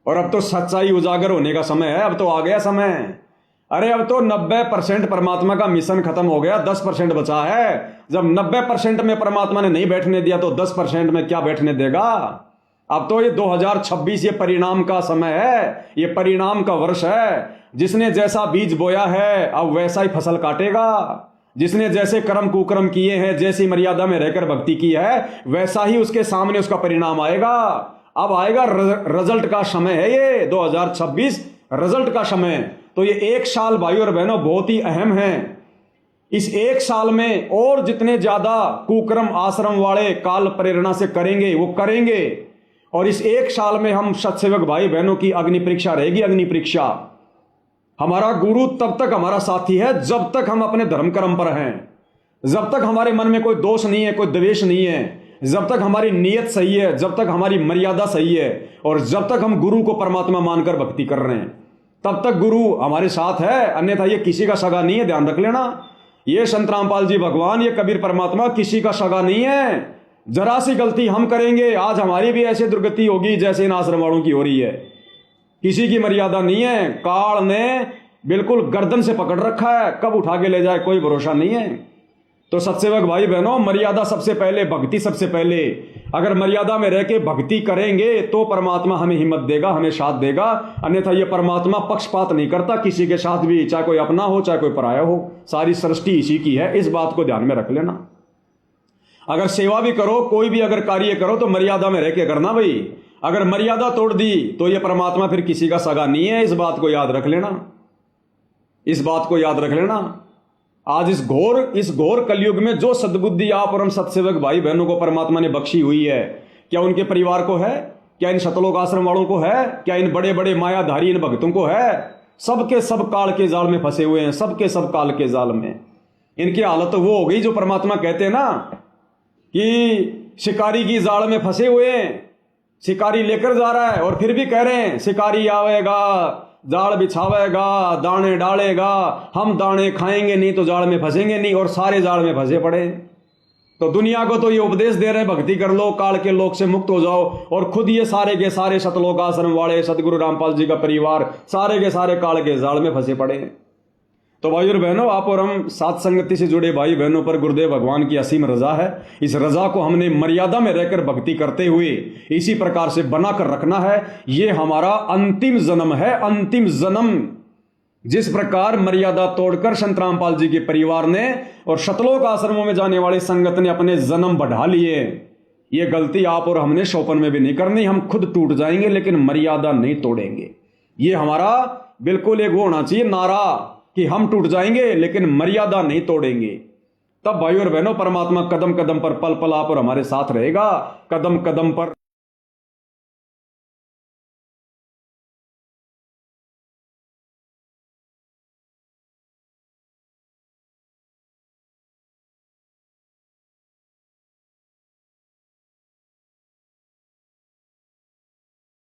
और अब तो सच्चाई उजागर होने का समय है, अब तो आ गया समय। अरे अब तो 90% परमात्मा का मिशन खत्म हो गया, 10% बचा है। जब 90% में परमात्मा ने नहीं बैठने दिया तो 10% में क्या बैठने देगा। अब तो ये 2026 ये परिणाम का समय है, ये परिणाम का वर्ष है। जिसने जैसा बीज बोया है अब वैसा ही फसल काटेगा। जिसने जैसे कर्म कुकर्म किए हैं, जैसी मर्यादा में रहकर भक्ति की है, वैसा ही उसके सामने उसका परिणाम आएगा। अब आएगा रिजल्ट का समय है, ये 2026 रिजल्ट का समय। तो ये एक साल भाई और बहनों बहुत ही अहम है। इस एक साल में और जितने ज्यादा कुकर्म आश्रम वाले काल प्रेरणा से करेंगे वो करेंगे। और इस एक साल में हम सत्सेवक भाई बहनों की अग्नि परीक्षा रहेगी, अग्नि परीक्षा। हमारा गुरु तब तक हमारा साथी है जब तक हम अपने धर्म कर्म पर हैं, जब तक हमारे मन में कोई दोष नहीं है, कोई द्वेष नहीं है, जब तक हमारी नीयत सही है, जब तक हमारी मर्यादा सही है, और जब तक हम गुरु को परमात्मा मानकर भक्ति कर रहे हैं, तब तक गुरु हमारे साथ है। अन्यथा ये किसी का सगा नहीं है, ध्यान रख लेना। ये संत रामपाल जी भगवान, ये कबीर परमात्मा किसी का सगा नहीं है। जरा सी गलती हम करेंगे, आज हमारी भी ऐसी दुर्गति होगी जैसे इन आश्रम वालों की हो रही है। किसी की मर्यादा नहीं है, काल ने बिल्कुल गर्दन से पकड़ रखा है, कब उठा के ले जाए कोई भरोसा नहीं है। तो सत्सेवक भाई बहनों, मर्यादा सबसे पहले, भक्ति सबसे पहले। अगर मर्यादा में रह के भक्ति करेंगे तो परमात्मा हमें हिम्मत देगा, हमें साथ देगा। अन्यथा ये परमात्मा पक्षपात नहीं करता किसी के साथ भी, चाहे कोई अपना हो चाहे कोई पराया हो, सारी सृष्टि इसी की है। इस बात को ध्यान में रख लेना। अगर सेवा भी करो, कोई भी अगर कार्य करो तो मर्यादा में रह के करना भाई। अगर मर्यादा तोड़ दी तो ये परमात्मा फिर किसी का सगा नहीं है। इस बात को याद रख लेना, इस बात को याद रख लेना। आज इस घोर कलयुग में जो सद्बुद्धि आप और हम सत्सेवक भाई बहनों को परमात्मा ने बख्शी हुई है, क्या उनके परिवार को है? क्या इन शतलोक आश्रम वालों को है? क्या इन बड़े बड़े मायाधारी इन भक्तों को है? सबके सब काल के जाल में फंसे हुए हैं, सबके सब काल के जाल में। इनकी हालत तो वो हो गई जो परमात्मा कहते हैं ना कि शिकारी की जाल में फंसे हुए हैं। शिकारी लेकर जा रहा है और फिर भी कह रहे हैं शिकारी आवेगा, जाल बिछावेगा, दाने डालेगा, हम दाने खाएंगे नहीं तो जाल में फंसेंगे नहीं, और सारे जाल में फंसे पड़े। तो दुनिया को तो ये उपदेश दे रहे हैं भक्ति कर लो, काल के लोक से मुक्त हो जाओ, और खुद ये सारे के सारे शतलोक आश्रम वाले सतगुरु रामपाल जी का परिवार सारे के सारे काल के जाल में फंसे पड़े हैं। तो भाई और बहनों, आप और हम साथ संगति से जुड़े भाई बहनों पर गुरुदेव भगवान की असीम रजा है। इस रजा को हमने मर्यादा में रहकर भक्ति करते हुए इसी प्रकार से बनाकर रखना है। ये हमारा अंतिम जन्म है, अंतिम जन्म। जिस प्रकार मर्यादा तोड़कर संत रामपाल जी के परिवार ने और शतलोक आश्रमों में जाने वाली संगत ने अपने जन्म बढ़ा लिए, ये गलती आप और हमने शौपन में भी नहीं करनी। हम खुद टूट जाएंगे लेकिन मर्यादा नहीं तोड़ेंगे। ये हमारा बिल्कुल एक वो होना चाहिए नारा कि हम टूट जाएंगे लेकिन मर्यादा नहीं तोड़ेंगे। तब भाई और बहनों, परमात्मा कदम कदम पर, पल पल आप और हमारे साथ रहेगा। कदम कदम पर